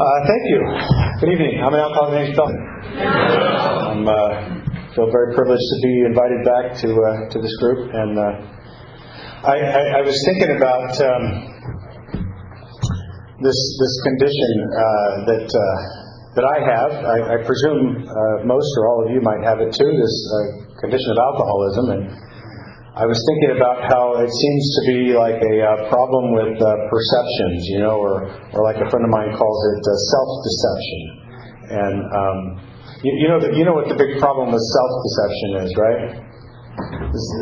Thank you. Good evening. I'm an alcoholic named Phil. I feel very privileged to be invited back to this group, and I was thinking about this condition that I have. I presume most or all of you might have it too. This condition of alcoholism, and I was thinking about how it seems to be like a problem with perceptions, or like a friend of mine calls it self-deception. And you know what the big problem with self-deception is, right?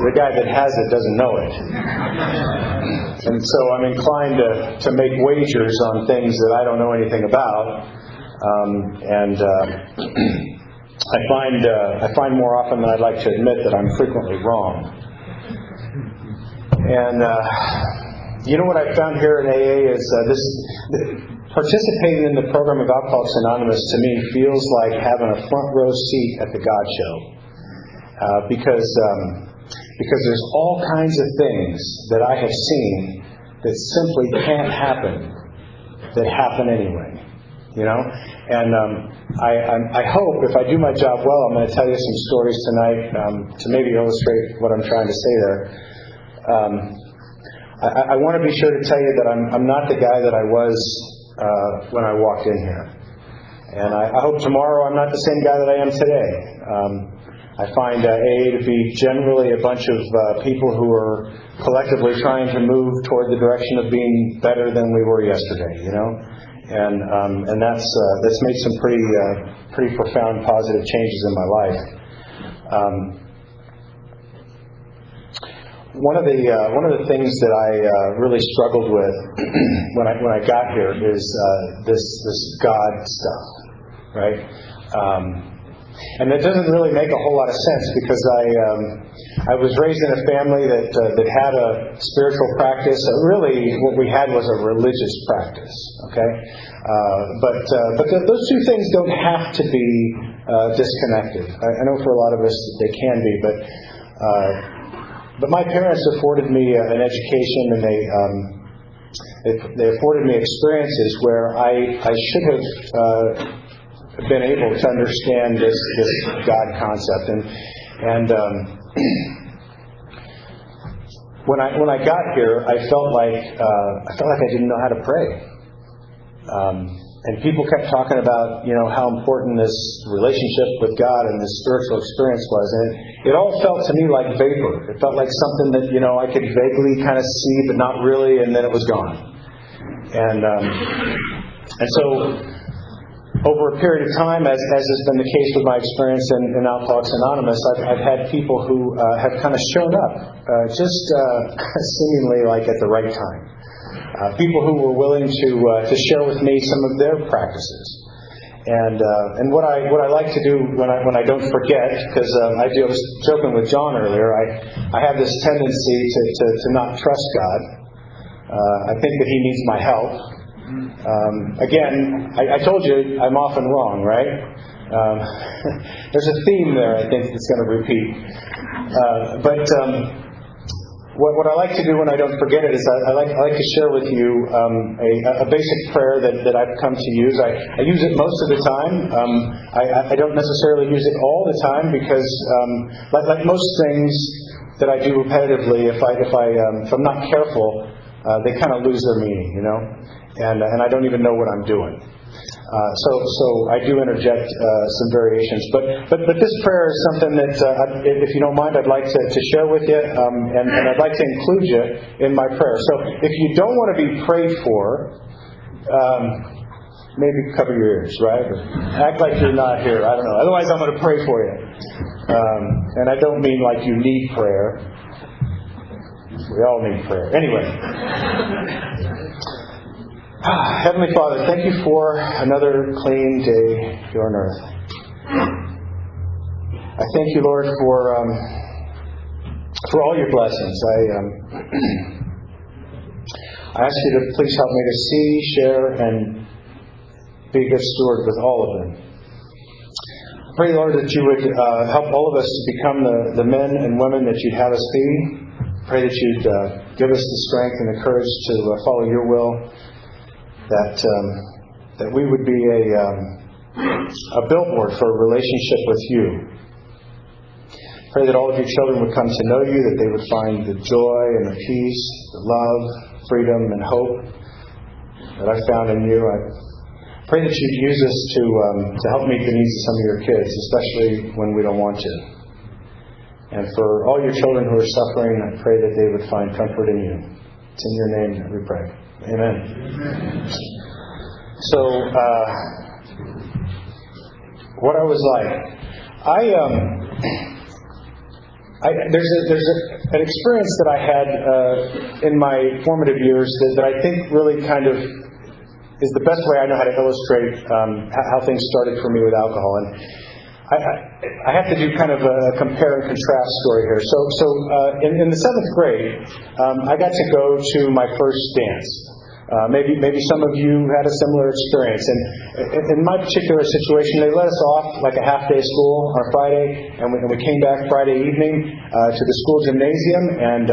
The guy that has it doesn't know it. And so I'm inclined to make wagers on things that I don't know anything about. I find more often than I'd like to admit that I'm frequently wrong. And what I found here in AA is participating in the program of Alcoholics Anonymous to me feels like having a front row seat at the God show, because there's all kinds of things that I have seen that simply can't happen that happen anyway. And I hope if I do my job well, I'm going to tell you some stories tonight to maybe illustrate what I'm trying to say there. I want to be sure to tell you that I'm not the guy that I was when I walked in here. And I hope tomorrow I'm not the same guy that I am today. I find AA to be generally a bunch of people who are collectively trying to move toward the direction of being better than we were yesterday, And that's made some pretty profound positive changes in my life. One of the things that I really struggled with when I got here is this God stuff, right? And it doesn't really make a whole lot of sense because I was raised in a family that had a spiritual practice. Really, what we had was a religious practice. Okay, but those two things don't have to be disconnected. I know for a lot of us they can be, but my parents afforded me an education, and they afforded me experiences where I should have been able to understand this God concept. And when I got here, I felt like I didn't know how to pray. And people kept talking about how important this relationship with God and this spiritual experience was, and it all felt to me like vapor. It felt like something that I could vaguely kind of see, but not really, and then it was gone. And so over a period of time, as has been the case with my experience in Alcoholics Anonymous, I've had people who have kind of shown up just seemingly like at the right time. People who were willing to share with me some of their practices, and what I like to do when I don't forget, because I was joking with John earlier, I have this tendency to not trust God. I think that He needs my help. Again, I told you I'm often wrong, right? There's a theme there I think that's going to repeat, but. What I like to do when I don't forget it is I like to share with you a basic prayer that I've come to use. I use it most of the time. I don't necessarily use it all the time because, like most things that I do repetitively, if I'm not careful, they kind of lose their meaning, and I don't even know what I'm doing. So I do interject some variations, but this prayer is something that, if you don't mind, I'd like to share with you, and I'd like to include you in my prayer. So if you don't want to be prayed for, maybe cover your ears, right? Or act like you're not here. I don't know. Otherwise, I'm going to pray for you, and I don't mean like you need prayer. We all need prayer. Anyway. Heavenly Father, thank you for another clean day here on earth. I thank you, Lord, for all your blessings. I ask you to please help me to see, share, and be a good steward with all of them. I pray, Lord, that you would help all of us to become the men and women that you'd have us be. I pray that you'd give us the strength and the courage to follow your will. That that we would be a billboard for a relationship with you. Pray that all of your children would come to know you, that they would find the joy and the peace, the love, freedom, and hope that I found in you. I pray that you'd use us to help meet the needs of some of your kids, especially when we don't want to. And for all your children who are suffering, I pray that they would find comfort in you. It's in your name that we pray. Amen. So, what I was like, there's an experience that I had in my formative years that I think really kind of is the best way I know how to illustrate how things started for me with alcohol. And I have to do kind of a compare and contrast story here. So in the 7th grade, I got to go to my first dance. Maybe some of you had a similar experience. And in my particular situation, they let us off like a half-day school on Friday, and we came back Friday evening to the school gymnasium. And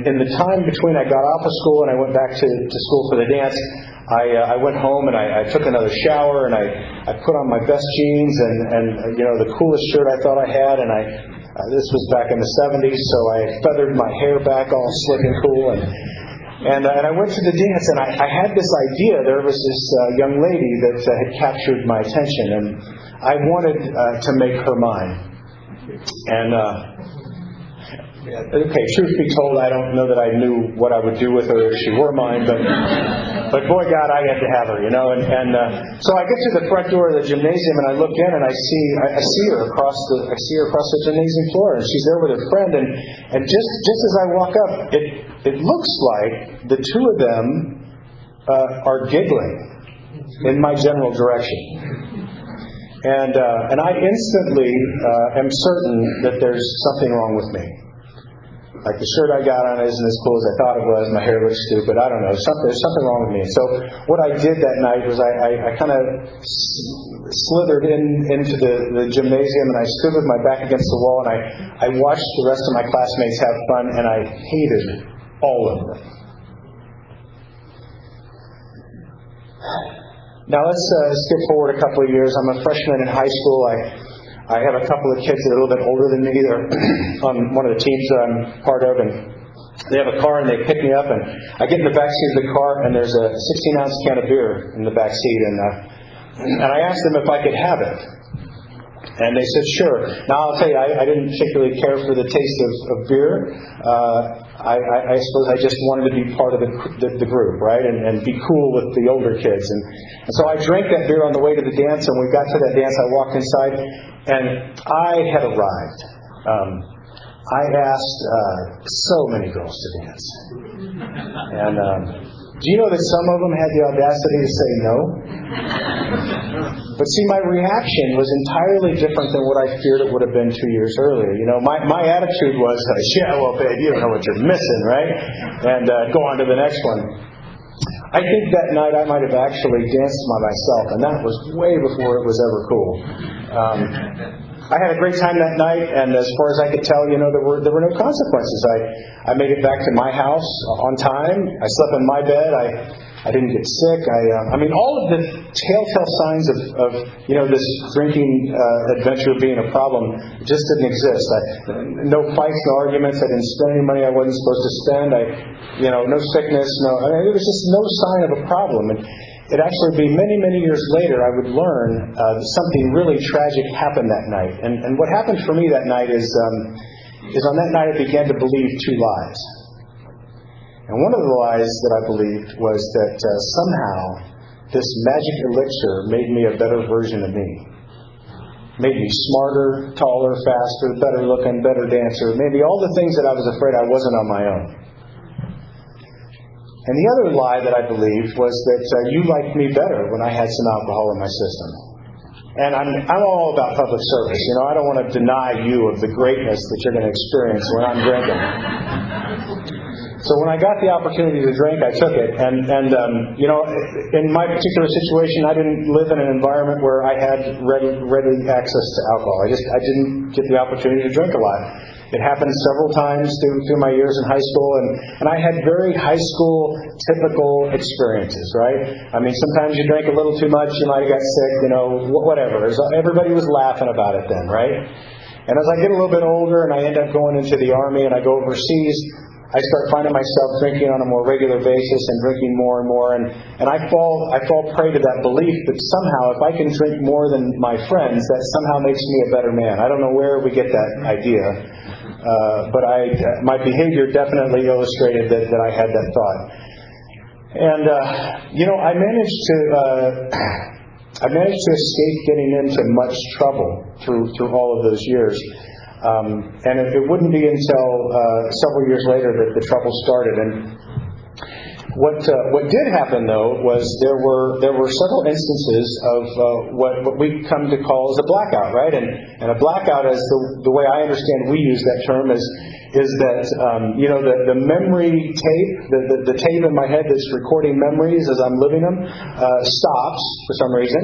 in the time between I got off of school and I went back to school for the dance, I went home and I took another shower, and I put on my best jeans and the coolest shirt I thought I had, and this was back in the 70s, so I feathered my hair back all slick and cool, and I went to the dance, and I had this idea. There was this young lady that had captured my attention, and I wanted to make her mine. And okay, truth be told, I don't know that I knew what I would do with her if she were mine, but boy, God, I had to have her, And so I get to the front door of the gymnasium, and I look in, and I see her across the gymnasium floor, and she's there with her friend, and just as I walk up, it looks like the two of them are giggling in my general direction. And I instantly am certain that there's something wrong with me. Like, the shirt I got on isn't as cool as I thought it was. My hair looks stupid. I don't know. There's something wrong with me. So what I did that night was I kind of slithered into the gymnasium, and I stood with my back against the wall, and I watched the rest of my classmates have fun, and I hated all of them. Now let's skip forward a couple of years. I'm a freshman in high school. I have a couple of kids that are a little bit older than me. They're on one of the teams that I'm part of, and they have a car, and they pick me up, and I get in the back seat of the car, and there's a 16-ounce can of beer in the back seat, and I asked them if I could have it. And they said, sure. Now, I'll tell you, I didn't particularly care for the taste of beer. I suppose I just wanted to be part of the group, right, and be cool with the older kids. And so I drank that beer on the way to the dance, and when we got to that dance, I walked inside, and I had arrived. I asked so many girls to dance. And do you know that some of them had the audacity to say no? But see, my reaction was entirely different than what I feared it would have been 2 years earlier. My attitude was, yeah, well, babe, you don't know what you're missing, right? And go on to the next one. I think that night I might have actually danced by myself, and that was way before it was ever cool. I had a great time that night, and as far as I could tell, there were no consequences. I made it back to my house on time. I slept in my bed. I didn't get sick. All of the telltale signs of this drinking adventure being a problem just didn't exist. No fights, no arguments. I didn't spend any money I wasn't supposed to spend. No sickness. There was just no sign of a problem. And it'd actually be many, many years later I would learn that something really tragic happened that night. And what happened for me that night is on that night I began to believe two lies. And one of the lies that I believed was that somehow this magic elixir made me a better version of me. Made me smarter, taller, faster, better looking, better dancer. Maybe all the things that I was afraid I wasn't on my own. And the other lie that I believed was that you liked me better when I had some alcohol in my system. And I'm all about public service. I don't want to deny you of the greatness that you're going to experience when I'm drinking. So when I got the opportunity to drink, I took it. And in my particular situation, I didn't live in an environment where I had ready access to alcohol. I didn't get the opportunity to drink a lot. It happened several times through my years in high school, and I had very high school typical experiences, right? I mean, sometimes you drank a little too much, you might have got sick, whatever. Everybody was laughing about it then, right? And as I get a little bit older and I end up going into the Army and I go overseas, I start finding myself drinking on a more regular basis and drinking more and more, and I fall prey to that belief that somehow if I can drink more than my friends, that somehow makes me a better man. I don't know where we get that idea, but my behavior definitely illustrated that I had that thought. And I managed to escape getting into much trouble through all of those years. And it wouldn't be until several years later that the trouble started. And what did happen, though, was there were several instances of what we come to call as a blackout, right? And a blackout, as the way I understand we use that term, is that the memory tape, the tape in my head that's recording memories as I'm living them, stops for some reason,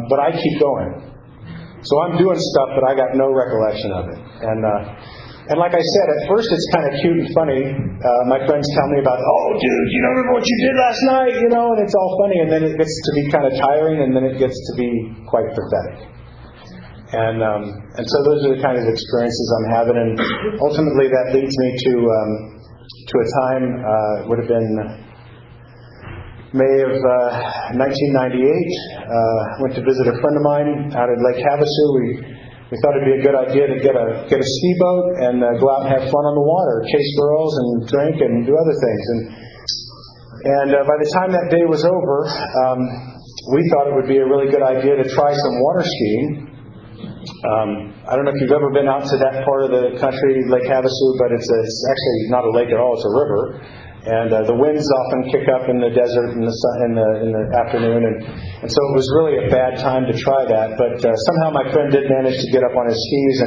but I keep going. So I'm doing stuff, but I got no recollection of it. And like I said, at first it's kind of cute and funny. My friends tell me about, oh, dude, you don't remember what you did last night, and it's all funny. And then it gets to be kind of tiring, and then it gets to be quite pathetic. And so those are the kind of experiences I'm having. And ultimately that leads me to a time, would have been May of 1998, went to visit a friend of mine out at Lake Havasu. We thought it'd be a good idea to get a ski boat and go out and have fun on the water, chase girls and drink and do other things. And by the time that day was over, we thought it would be a really good idea to try some water skiing. I don't know if you've ever been out to that part of the country, Lake Havasu, but it's actually not a lake at all; it's a river. And the winds often kick up in the desert in the afternoon, and so it was really a bad time to try that. But somehow my friend did manage to get up on his skis,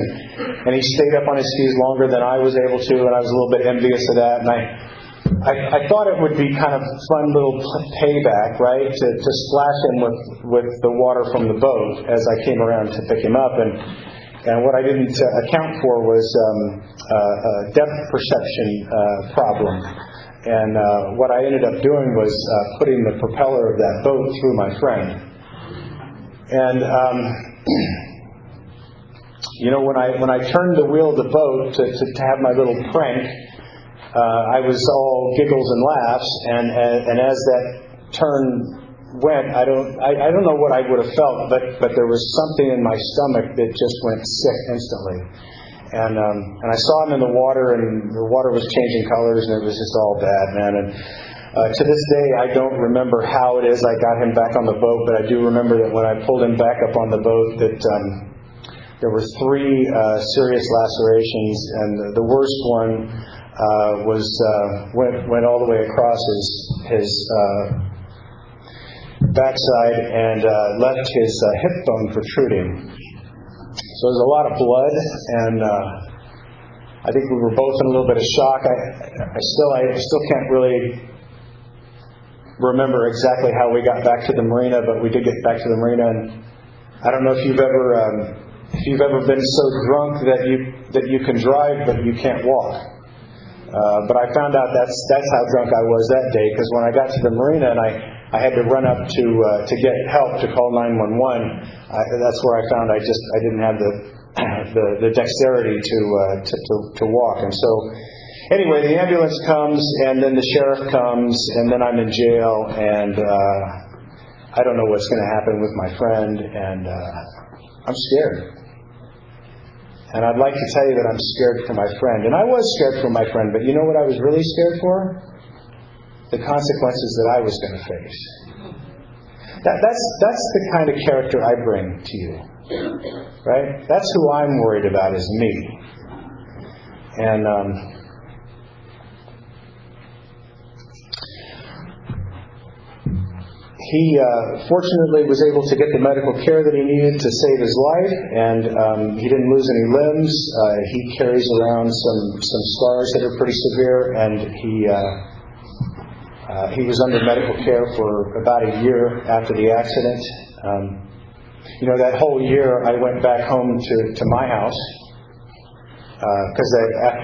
and he stayed up on his skis longer than I was able to, and I was a little bit envious of that. And I thought it would be kind of fun little payback, right, to splash him with the water from the boat as I came around to pick him up. And what I didn't account for was a depth perception problem. And what I ended up doing was putting the propeller of that boat through my friend. And when I turned the wheel of the boat to have my little prank, I was all giggles and laughs. And as that turn went, I don't know what I would have felt, but there was something in my stomach that just went sick instantly. And I saw him in the water, and the water was changing colors, and it was just all bad, man. And to this day, I don't remember how it is I got him back on the boat, but I do remember that when I pulled him back up on the boat, that there were 3 serious lacerations, and the worst one went all the way across his backside and left his hip bone protruding. So there's a lot of blood, and I think we were both in a little bit of shock. I still can't really remember exactly how we got back to the marina, but we did get back to the marina. And I don't know if you've ever been so drunk that you can drive but you can't walk. But I found out that's how drunk I was that day, because when I got to the marina and I had to run up to get help to call 911. That's where I found I didn't have the dexterity to walk. And so anyway, the ambulance comes, and then the sheriff comes, and then I'm in jail, and I don't know what's going to happen with my friend, and I'm scared. And I'd like to tell you that I'm scared for my friend. And I was scared for my friend, but you know what I was really scared for? The consequences that I was going to face. That's the kind of character I bring to you. Right? That's who I'm worried about, is me. And he fortunately was able to get the medical care that he needed to save his life, and he didn't lose any limbs. He carries around some scars that are pretty severe, and he was under medical care for about a year after the accident. That whole year I went back home to my house, Because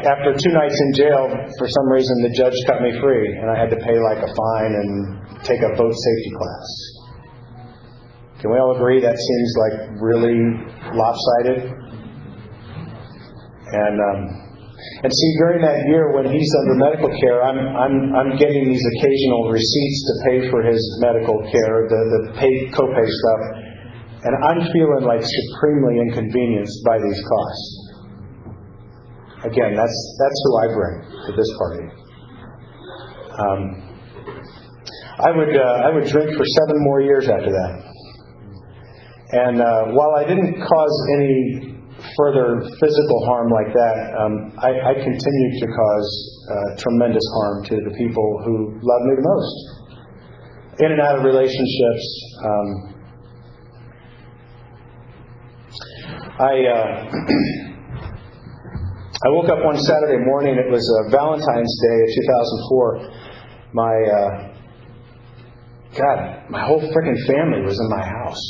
after 2 nights in jail, for some reason the judge cut me free, and I had to pay like a fine and take a boat safety class. Can we all agree that seems like really lopsided? And see, during that year when he's under medical care, I'm getting these occasional receipts to pay for his medical care, the copay stuff, and I'm feeling like supremely inconvenienced by these costs. Again, that's who I bring to this party. I would drink for 7 more years after that. And while I didn't cause any further physical harm like that, I continued to cause tremendous harm to the people who love me the most. In and out of relationships. I woke up one Saturday morning. It was Valentine's Day of 2004. My whole freaking family was in my house.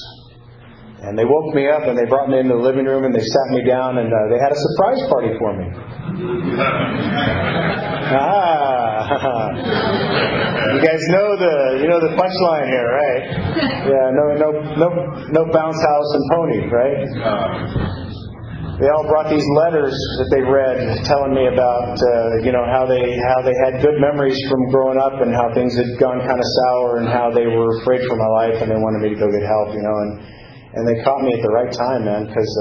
And they woke me up and they brought me into the living room and they sat me down and they had a surprise party for me. You guys know the punchline here, right? Yeah, no bounce house and pony, right? They all brought these letters that they read telling me about how they had good memories from growing up and how things had gone kind of sour and how they were afraid for my life and they wanted me to go get help, and they caught me at the right time, man, because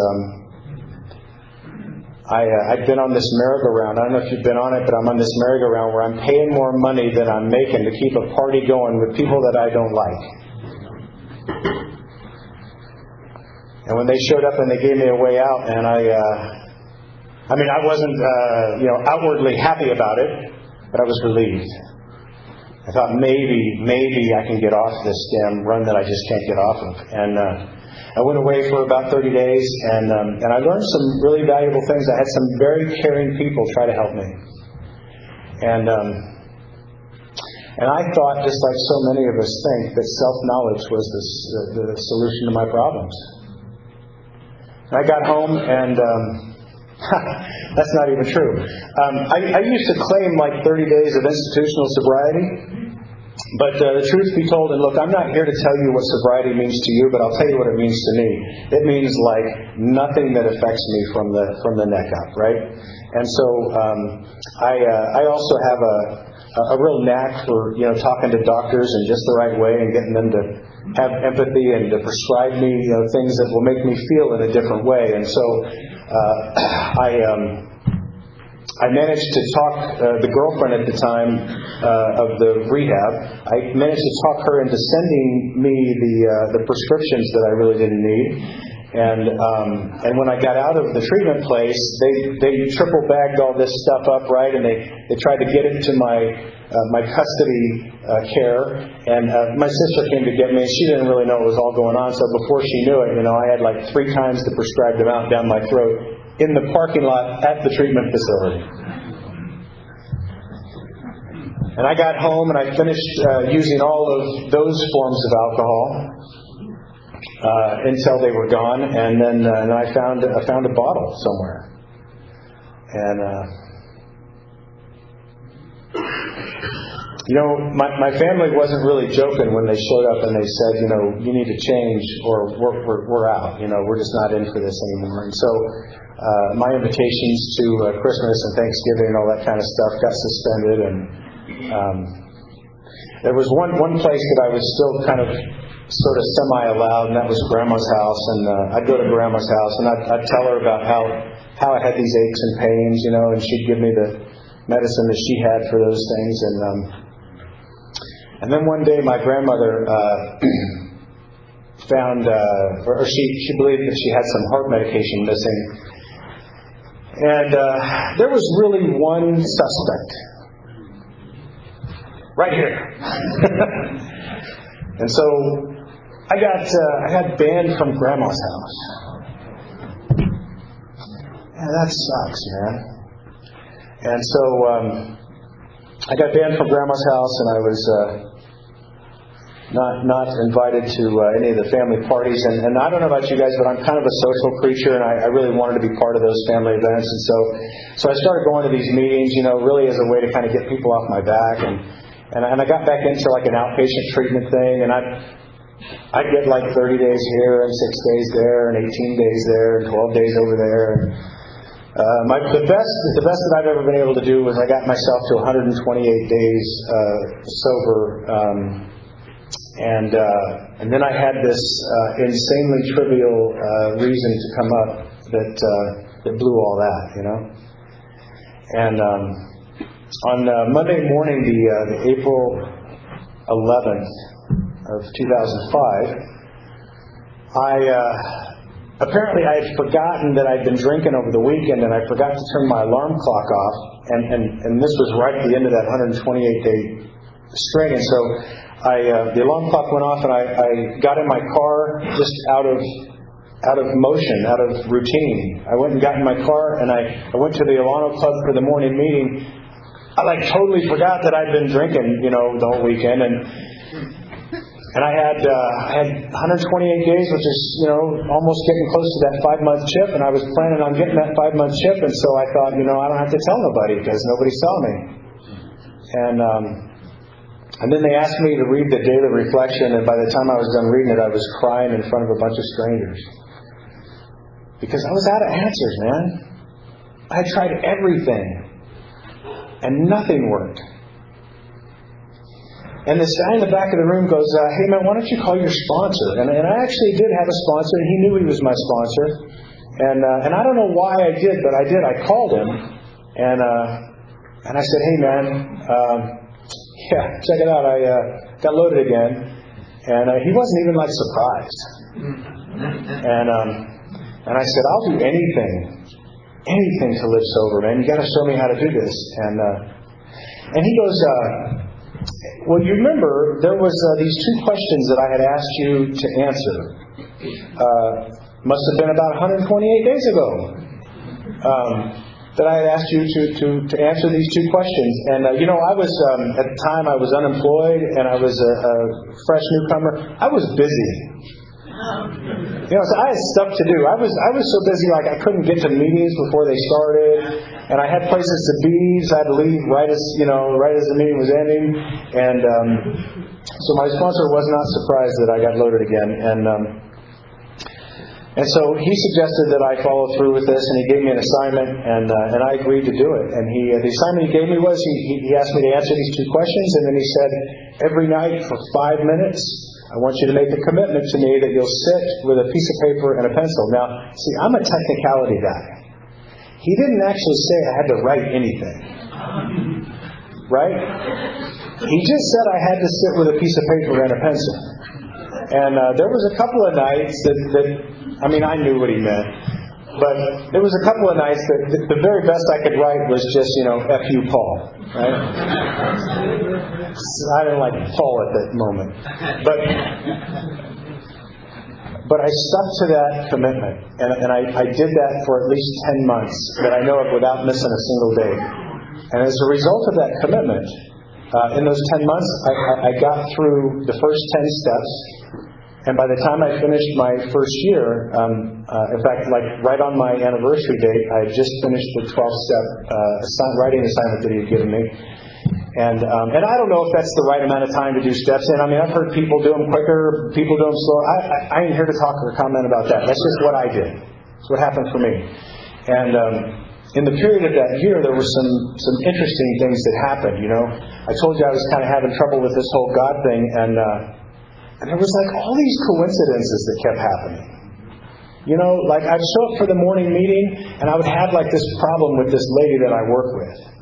I'd been on this merry-go-round. I don't know if you've been on it, but I'm on this merry-go-round where I'm paying more money than I'm making to keep a party going with people that I don't like. And when they showed up and they gave me a way out, and I wasn't outwardly happy about it, but I was relieved. I thought maybe I can get off this damn run that I just can't get off of. And I went away for about 30 days, and I learned some really valuable things. I had some very caring people try to help me. And I thought, just like so many of us think, that self-knowledge was the solution to my problems. I got home, and that's not even true. I used to claim like 30 days of institutional sobriety, but the truth be told, and look, I'm not here to tell you what sobriety means to you, but I'll tell you what it means to me. It means like nothing that affects me from the neck up, right? And so I also have a real knack for talking to doctors in just the right way and getting them to have empathy and to prescribe me things that will make me feel in a different way. And so I managed to talk the girlfriend at the time of the rehab. I managed to talk her into sending me the prescriptions that I really didn't need. And when I got out of the treatment place, they triple bagged all this stuff up, right? And they tried to get it to my custody care. And my sister came to get me, and she didn't really know what was all going on. So before she knew it, I had like 3 times the prescribed amount down my throat in the parking lot at the treatment facility. And I got home and I finished using all of those forms of alcohol until they were gone, and then I found a bottle somewhere, and my family wasn't really joking when they showed up and they said, you need to change or we're out. We're just not in for this anymore. And so my invitations to Christmas and Thanksgiving and all that kind of stuff got suspended, and there was one place that I was still kind of sort of semi-allowed, and that was Grandma's house. And I'd go to Grandma's house and I'd tell her about how I had these aches and pains, and she'd give me the medicine that she had for those things. And then one day my grandmother found, or she believed that she had some heart medication missing. And there was really one suspect. Right here. And so I got banned from Grandma's house. Yeah, that sucks, man. And so I got banned from Grandma's house, and I was not invited to any of the family parties. And I don't know about you guys, but I'm kind of a social creature, and I really wanted to be part of those family events. And so I started going to these meetings, really as a way to kind of get people off my back. And I got back into like an outpatient treatment thing, and I'd get like 30 days here and 6 days there and 18 days there and 12 days over there. And the best that I've ever been able to do was I got myself to 128 days sober. And then I had this insanely trivial reason to come up that blew all that, And on Monday morning, the April 11th of 2005, apparently I had forgotten that I'd been drinking over the weekend, and I forgot to turn my alarm clock off, and this was right at the end of that 128-day string, and so the alarm clock went off, and I got in my car just out of motion, out of routine. I went and got in my car, and I went to the Alano Club for the morning meeting. I totally forgot that I'd been drinking, the whole weekend, and I had 128 days, which is almost getting close to that 5-month chip, and I was planning on getting that 5-month chip, and so I thought, I don't have to tell nobody because nobody saw me, And then they asked me to read the daily reflection, and by the time I was done reading it, I was crying in front of a bunch of strangers. Because I was out of answers, man. I had tried everything, and nothing worked. And this guy in the back of the room goes, hey man, why don't you call your sponsor? And I actually did have a sponsor, and he knew he was my sponsor. And I don't know why I did, but I did. I called him, and I said, hey man, yeah, check it out. I got loaded again, and he wasn't even surprised. And I said, I'll do anything to live sober, man. You got to show me how to do this. And he goes, well, you remember there was these 2 questions that I had asked you to answer. Must have been about 128 days ago. That I had asked you to answer these 2 questions. And, I was, at the time, I was unemployed, and I was a fresh newcomer. I was busy. So I had stuff to do. I was so busy, I couldn't get to meetings before they started, and I had places to be, so I had to leave right as the meeting was ending. And so my sponsor was not surprised that I got loaded again. And so he suggested that I follow through with this, and he gave me an assignment, and I agreed to do it. And the assignment he gave me was he asked me to answer these 2 questions, and then he said, every night for 5 minutes, I want you to make a commitment to me that you'll sit with a piece of paper and a pencil. Now, see, I'm a technicality guy. He didn't actually say I had to write anything, right? He just said I had to sit with a piece of paper and a pencil. And there was a couple of nights that I knew what he meant. But there was a couple of nights that the very best I could write was just, F you, Paul. Right? I didn't like Paul at that moment. But I stuck to that commitment. And I did that for at least 10 months that I know of without missing a single day. And as a result of that commitment, in those 10 months, I got through the first 10 steps. And by the time I finished my first year, in fact, right on my anniversary date, I had just finished the 12-step writing assignment that he had given me. And I don't know if that's the right amount of time to do steps in. I've heard people do them quicker, people do them slower. I ain't here to talk or comment about that. That's just what I did. It's what happened for me. And in the period of that year, there were some interesting things that happened. I told you I was kind of having trouble with this whole God thing, and there was all these coincidences that kept happening. I'd show up for the morning meeting, and I would have this problem with this lady that I work with.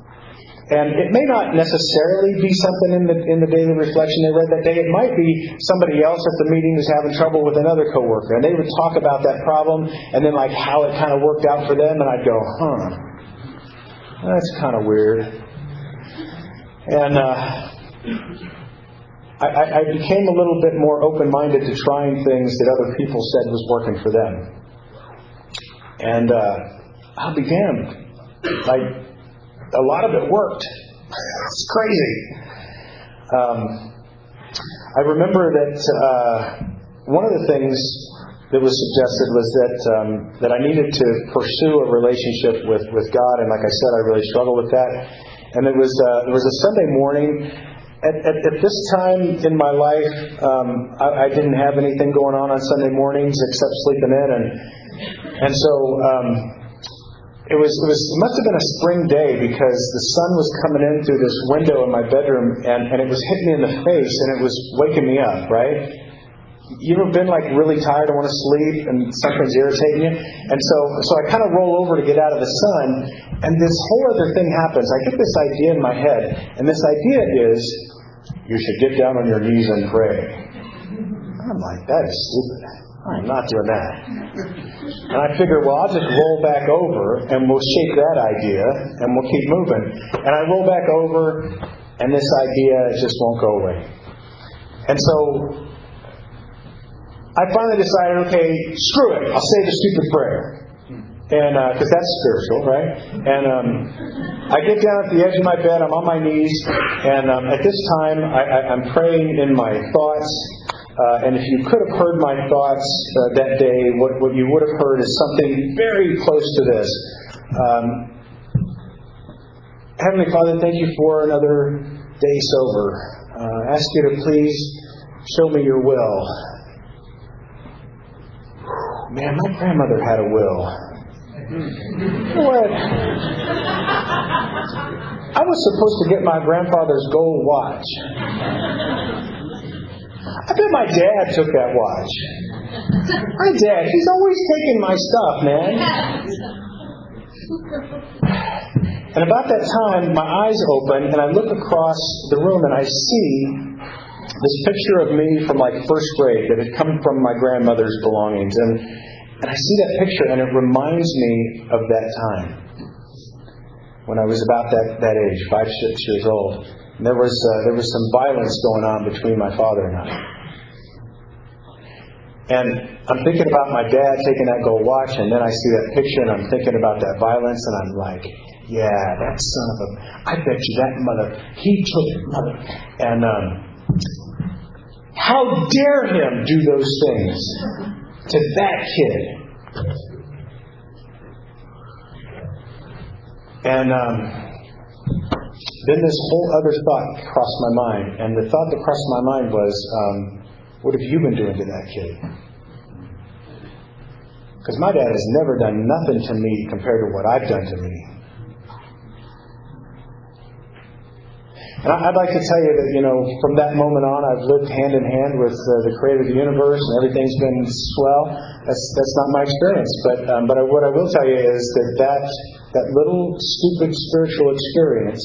And it may not necessarily be something in the daily reflection they read that day. It might be somebody else at the meeting who's having trouble with another coworker, and they would talk about that problem, and then how it kind of worked out for them, and I'd go, that's kind of weird. And I became a little bit more open-minded to trying things that other people said was working for them. And I'll be damned. A lot of it worked. It's crazy. I remember that one of the things that was suggested was that I needed to pursue a relationship with God, and like I said, I really struggled with that. And it was a Sunday morning. At this time in my life, I didn't have anything going on Sunday mornings except sleeping in, and so it must have been a spring day because the sun was coming in through this window in my bedroom, and it was hitting me in the face, and it was waking me up, right? You ever been like really tired and want to sleep and something's irritating you? And so I kind of roll over to get out of the sun, and this whole other thing happens. I get this idea in my head, and this idea is, you should get down on your knees and pray. I'm like, that is stupid. I'm not doing that. And I figure, well, I'll just roll back over and we'll shake that idea and we'll keep moving. And I roll back over and this idea just won't go away. And so I finally decided, okay, screw it. I'll say the stupid prayer. And because that's spiritual, right? And I get down at the edge of my bed. I'm on my knees. And at this time, I'm praying in my thoughts. And if you could have heard my thoughts that day, what you would have heard is something very close to this. Heavenly Father, thank you for another day sober. I ask you to please show me your will. Man, my grandmother had a will. What? I was supposed to get my grandfather's gold watch. I bet my dad took that watch. My dad, he's always taking my stuff, man. And about that time, my eyes open, and I look across the room, and I see this picture of me from like first grade that had come from my grandmother's belongings. And I see that picture, and it reminds me of that time when I was about that age, 5, 6 years old. And there was some violence going on between my father and I. And I'm thinking about my dad taking that gold watch, and then I see that picture, and I'm thinking about that violence, and I'm like, yeah, that son of a... I bet you that mother, he took it, mother. And how dare him do those things to that kid? And then this whole other thought crossed my mind. And the thought that crossed my mind was, what have you been doing to that kid? Because my dad has never done nothing to me compared to what I've done to me. And I'd like to tell you that, from that moment on, I've lived hand in hand with the Creator of the universe, and everything's been swell. That's not my experience, but what I will tell you is that little stupid spiritual experience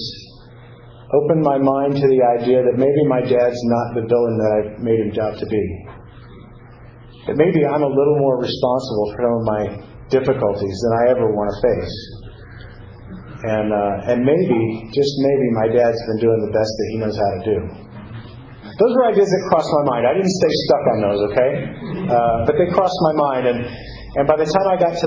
opened my mind to the idea that maybe my dad's not the villain that I've made him out to be. That maybe I'm a little more responsible for some of my difficulties than I ever want to face. And maybe, just maybe, my dad's been doing the best that he knows how to do. Those were ideas that crossed my mind. I didn't stay stuck on those, okay? But they crossed my mind. And by the time I got to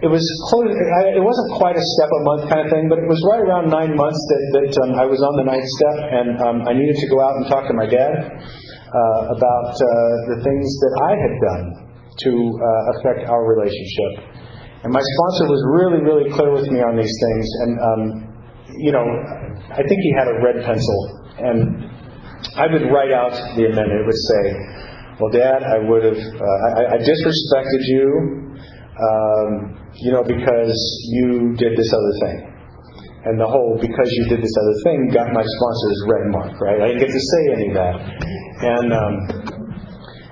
it was close. It wasn't quite a step a month kind of thing, but it was right around 9 months that I was on the 9th step, and I needed to go out and talk to my dad about the things that I had done to affect our relationship. And my sponsor was really, really clear with me on these things. And, I think he had a red pencil. And I would write out the amendment. It would say, well, Dad, I disrespected you, because you did this other thing. And the whole because you did this other thing got my sponsor's red mark, right? I didn't get to say any of that.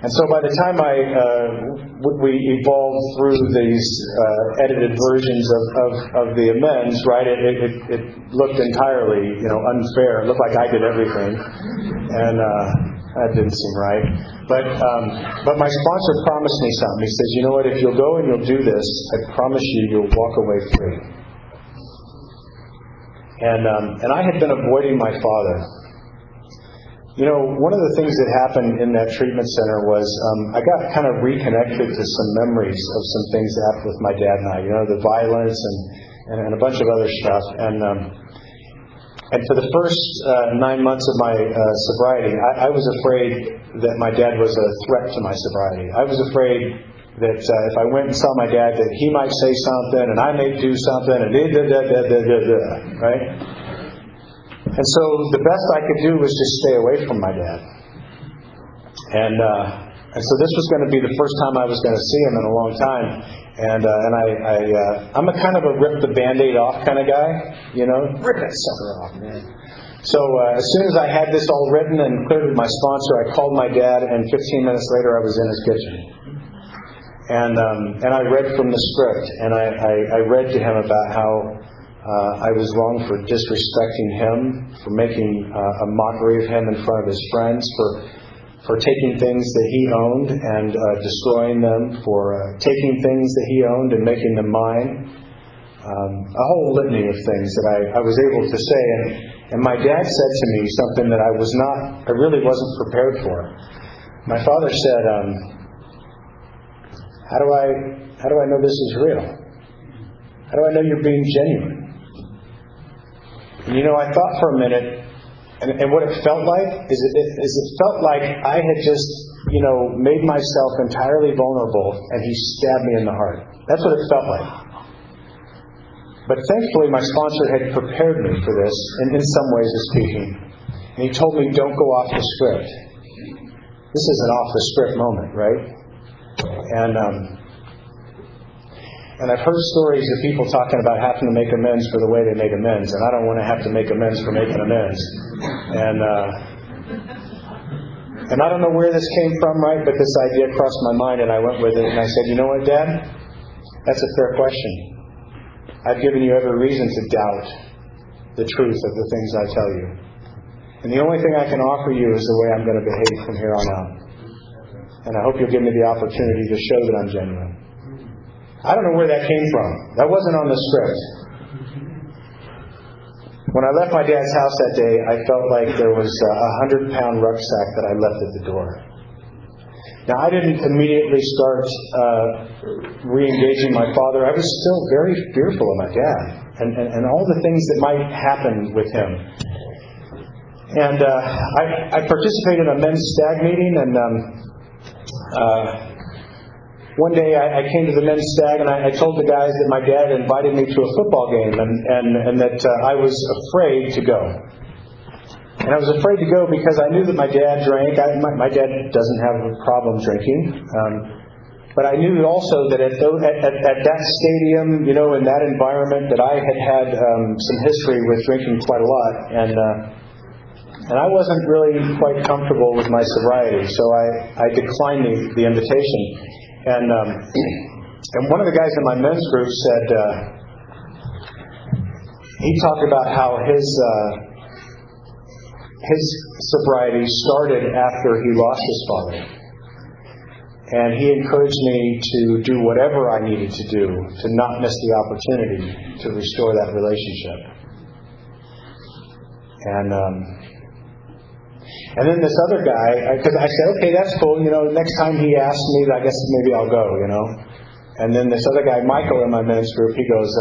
And so by the time we evolved through these edited versions of the amends, right, it looked entirely, unfair. It looked like I did everything, and that didn't seem right. But my sponsor promised me something. He says, you know what? If you'll go and you'll do this, I promise you'll walk away free. And I had been avoiding my father. One of the things that happened in that treatment center was I got kind of reconnected to some memories of some things that happened with my dad and I. The violence and a bunch of other stuff. And And for the first 9 months of my sobriety, I was afraid that my dad was a threat to my sobriety. I was afraid that if I went and saw my dad, that he might say something, and I may do something, and right? And so the best I could do was just stay away from my dad. And so this was going to be the first time I was going to see him in a long time. And I'm a kind of a rip the Band-Aid off kind of guy, rip that sucker off, man. So as soon as I had this all written and cleared with my sponsor, I called my dad, and 15 minutes later I was in his kitchen. And I read from the script, and I read to him about how I was wrong for disrespecting him, for making a mockery of him in front of his friends, for taking things that he owned and destroying them, for taking things that he owned and making them mine. A whole litany of things that I was able to say. And my dad said to me something that I really wasn't prepared for. My father said, how do I know this is real? How do I know you're being genuine? And I thought for a minute, and what it felt like is it felt like I had just, made myself entirely vulnerable, and he stabbed me in the heart. That's what it felt like. But thankfully, my sponsor had prepared me for this, in some ways of speaking. And he told me, don't go off the script. This is an off-the-script moment, right? And I've heard stories of people talking about having to make amends for the way they made amends, and I don't want to have to make amends for making amends. And I don't know where this came from, right? But this idea crossed my mind, and I went with it, and I said, you know what, Dad? That's a fair question. I've given you every reason to doubt the truth of the things I tell you. And the only thing I can offer you is the way I'm going to behave from here on out. And I hope you'll give me the opportunity to show that I'm genuine. I don't know where that came from. That wasn't on the script. When I left my dad's house that day, I felt like there was a 100-pound rucksack that I left at the door. Now, I didn't immediately start re-engaging my father. I was still very fearful of my dad and all the things that might happen with him. And I participated in a men's stag meeting, and one day I came to the men's stag, and I told the guys that my dad invited me to a football game, and that I was afraid to go. And I was afraid to go because I knew that my dad drank. My dad doesn't have a problem drinking. But I knew also that at that stadium, in that environment, that I had some history with drinking quite a lot. And I wasn't really quite comfortable with my sobriety, so I declined the invitation. And one of the guys in my men's group said, he talked about how his sobriety started after he lost his father. And he encouraged me to do whatever I needed to do to not miss the opportunity to restore that relationship. And then this other guy, because I said, okay, that's cool. Next time he asks me, I guess maybe I'll go, And then this other guy, Michael, in my men's group, he goes,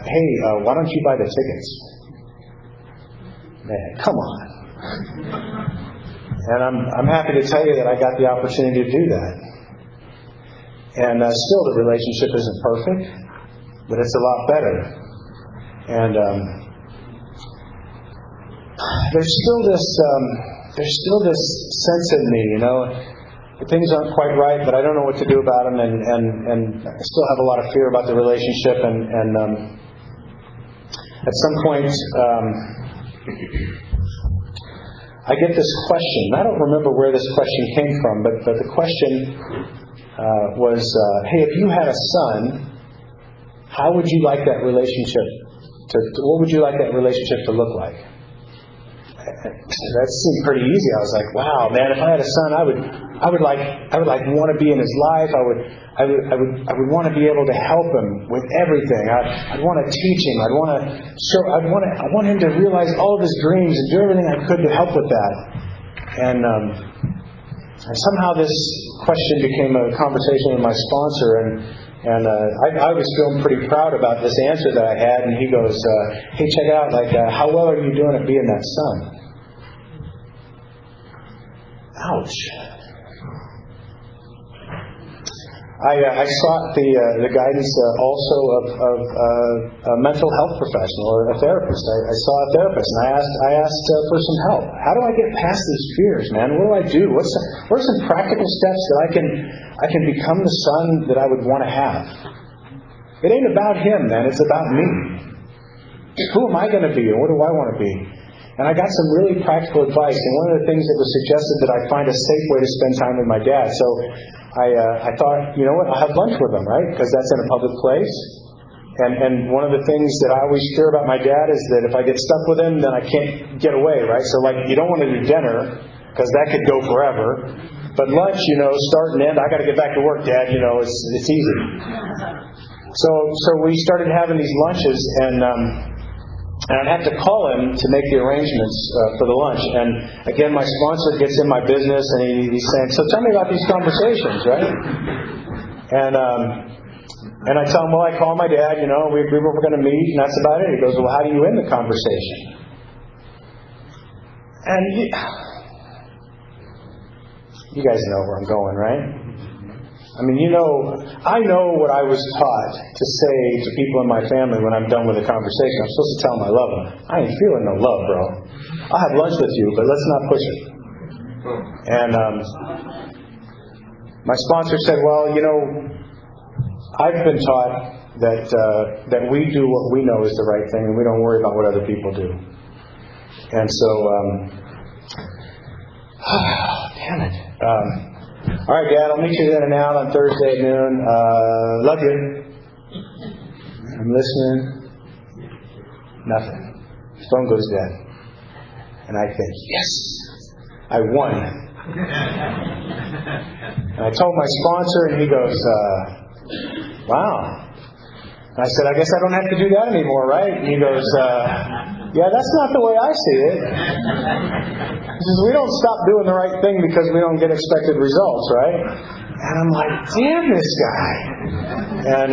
hey, why don't you buy the tickets? Man, come on. And I'm happy to tell you that I got the opportunity to do that. And still the relationship isn't perfect, but it's a lot better. And there's still this sense in me, things aren't quite right, but I don't know what to do about them, and I still have a lot of fear about the relationship. And at some point, I get this question. I don't remember where this question came from, but the question was, hey, if you had a son, how would you like that relationship what would you like that relationship to look like? That seemed pretty easy. I was like, wow, man, if I had a son, I would want to be in his life. I would want to be able to help him with everything. I'd want to teach him. I want him to realize all of his dreams and do everything I could to help with that. And somehow this question became a conversation with my sponsor, And I was feeling pretty proud about this answer that I had, and he goes, hey, check it out, how well are you doing at being that son? Ouch. I sought the guidance also of a mental health professional or a therapist. I saw a therapist, and I asked for some help. How do I get past these fears, man? What do I do? What are some practical steps that I can become the son that I would want to have? It ain't about him, man. It's about me. Who am I going to be, and what do I want to be? And I got some really practical advice, and one of the things that was suggested that I find a safe way to spend time with my dad. So I thought, you know what, I'll have lunch with him, right? Because that's in a public place. And one of the things that I always fear about my dad is that if I get stuck with him, then I can't get away, right? So you don't want to do dinner, because that could go forever. But lunch, start and end, I got to get back to work, Dad, it's easy. So we started having these lunches, and I'd have to call him to make the arrangements for the lunch. And again, my sponsor gets in my business, and he's saying, so tell me about these conversations, right? And I tell him, well, I call my dad, we agree we're going to meet, and that's about it. He goes, well, how do you end the conversation? And you guys know where I'm going, right? I mean, I know what I was taught to say to people in my family when I'm done with a conversation. I'm supposed to tell them I love them. I ain't feeling no love, bro. I'll have lunch with you, but let's not push it. And my sponsor said, well, I've been taught that we do what we know is the right thing, and we don't worry about what other people do. And so, damn it. All right, Dad, I'll meet you in and out on Thursday at noon. Love you. I'm listening. Nothing. Phone goes dead. And I think, yes, I won. And I told my sponsor, and he goes, wow. And I said, I guess I don't have to do that anymore, right? And he goes, yeah, that's not the way I see it. He says, we don't stop doing the right thing because we don't get expected results, right? And I'm like, damn this guy. And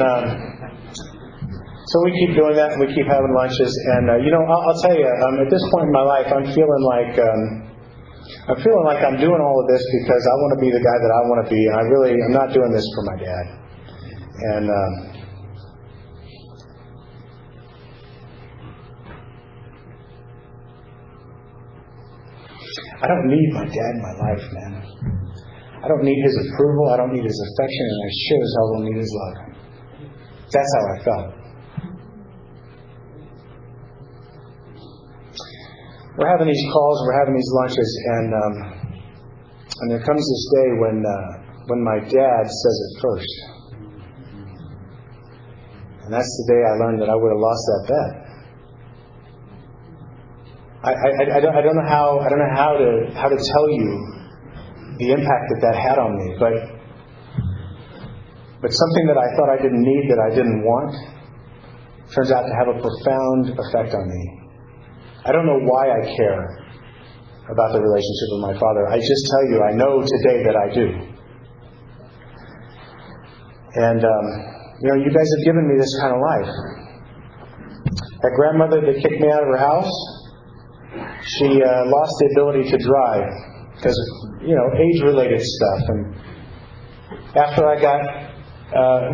so we keep doing that, and we keep having lunches. And, I'll tell you, at this point in my life, I'm feeling like I'm doing all of this because I want to be the guy that I want to be. And I'm not doing this for my dad. And I don't need my dad in my life, man. I don't need his approval. I don't need his affection, and I sure as hell don't need his love. That's how I felt. We're having these calls, we're having these lunches, and there comes this day when my dad says it first. And that's the day I learned that I would have lost that bet. I don't know how to tell you the impact that had on me, but something that I thought I didn't need, that I didn't want, turns out to have a profound effect on me. I don't know why I care about the relationship with my father. I just tell you, I know today that I do. And you guys have given me this kind of life. That grandmother that kicked me out of her house, she lost the ability to drive because of, age-related stuff. And after I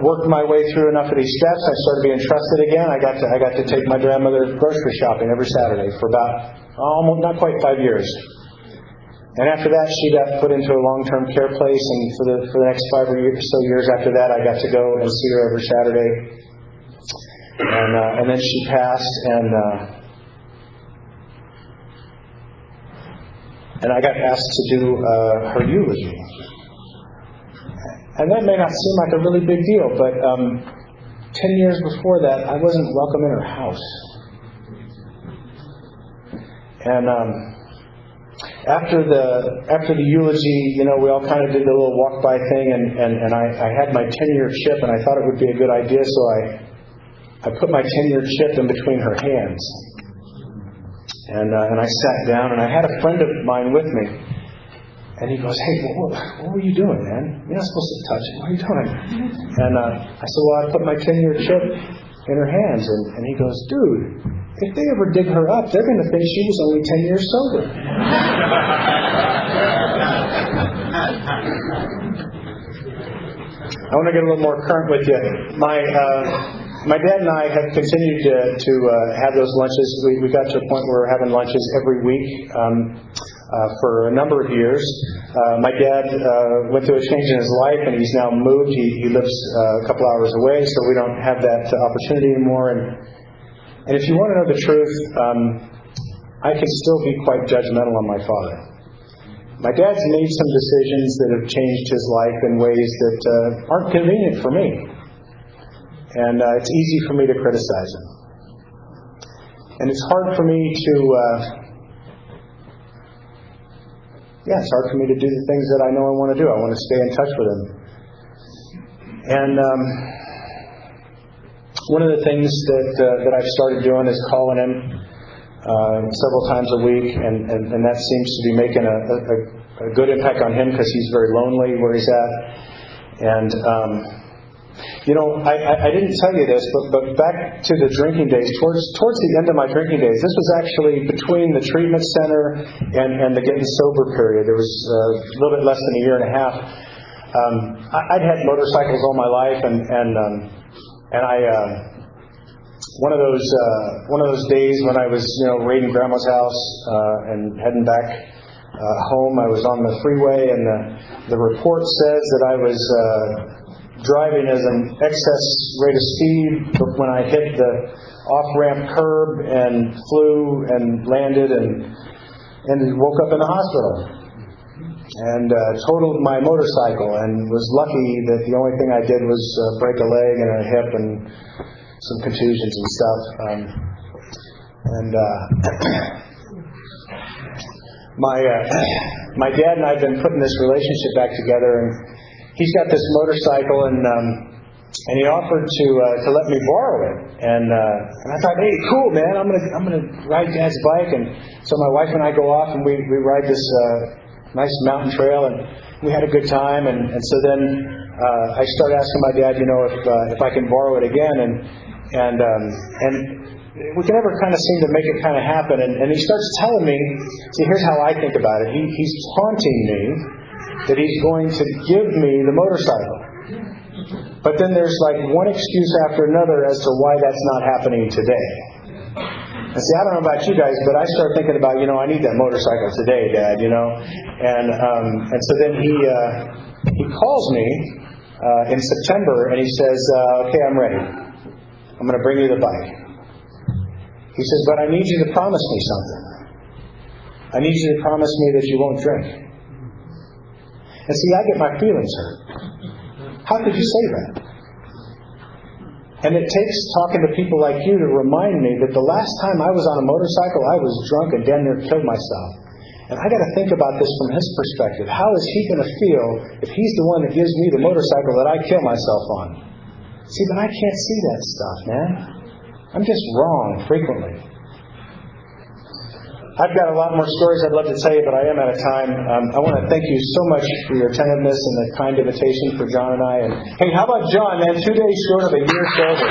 worked my way through enough of these steps, I started being trusted again. I got to take my grandmother grocery shopping every Saturday for about almost not quite 5 years. And after that, she got put into a long-term care place. And for the next 5 or so years after that, I got to go and see her every Saturday. And then she passed, and I got asked to do her eulogy. And that may not seem like a really big deal, but 10 years before that, I wasn't welcome in her house. And after the eulogy, we all kind of did the little walk-by thing, and I had my 10-year chip, and I thought it would be a good idea, so I put my 10-year chip in between her hands. And I sat down, and I had a friend of mine with me. And he goes, "Hey, what were you doing, man? You're not supposed to touch it. What are you doing?" And I said, "Well, I put my 10-year chip in her hands." And he goes, "Dude, if they ever dig her up, they're going to think she was only 10 years sober." I want to get a little more current with you. My dad and I have continued to have those lunches. We got to a point where we're having lunches every week for a number of years. My dad went through a change in his life, and he's now moved. He lives a couple hours away, so we don't have that opportunity anymore. And if you want to know the truth, I can still be quite judgmental on my father. My dad's made some decisions that have changed his life in ways that aren't convenient for me. And it's easy for me to criticize him. And it's hard for me to, it's hard for me to do the things that I know I want to do. I want to stay in touch with him. And one of the things that I've started doing is calling him several times a week, and that seems to be making a good impact on him because he's very lonely where he's at. And I didn't tell you this, but back to the drinking days, towards the end of my drinking days, this was actually between the treatment center and the getting sober period. There was a little bit less than a year and a half. I'd had motorcycles all my life, and I one of those days when I was raiding Grandma's house and heading back home, I was on the freeway, and the report says that I was driving as an excess rate of speed when I hit the off-ramp curb and flew and landed and woke up in the hospital and totaled my motorcycle, and was lucky that the only thing I did was break a leg and a hip and some contusions and stuff. My dad and I have been putting this relationship back together, and he's got this motorcycle, and he offered to let me borrow it, and I thought, hey, cool, man, I'm gonna ride Dad's bike. And so my wife and I go off, and we ride this nice mountain trail, and we had a good time. And so then I start asking my dad, if I can borrow it again, and we can never kind of seem to make it kind of happen. And he starts telling me, see, here's how I think about it. He's taunting me that he's going to give me the motorcycle. But then there's like one excuse after another as to why that's not happening today. And see, I don't know about you guys, but I start thinking about, I need that motorcycle today, Dad, And so then he calls me in September, and he says, okay, I'm ready. I'm going to bring you the bike. He says, but I need you to promise me something. I need you to promise me that you won't drink. And see, I get my feelings hurt. How could you say that? And it takes talking to people like you to remind me that the last time I was on a motorcycle, I was drunk and damn near killed myself. And I got to think about this from his perspective. How is he going to feel if he's the one that gives me the motorcycle that I kill myself on? See, but I can't see that stuff, man. I'm just wrong frequently. I've got a lot more stories I'd love to tell you, but I am out of time. I want to thank you so much for your attentiveness and the kind invitation for John and I. And hey, how about John, man? 2 days short of a year sober.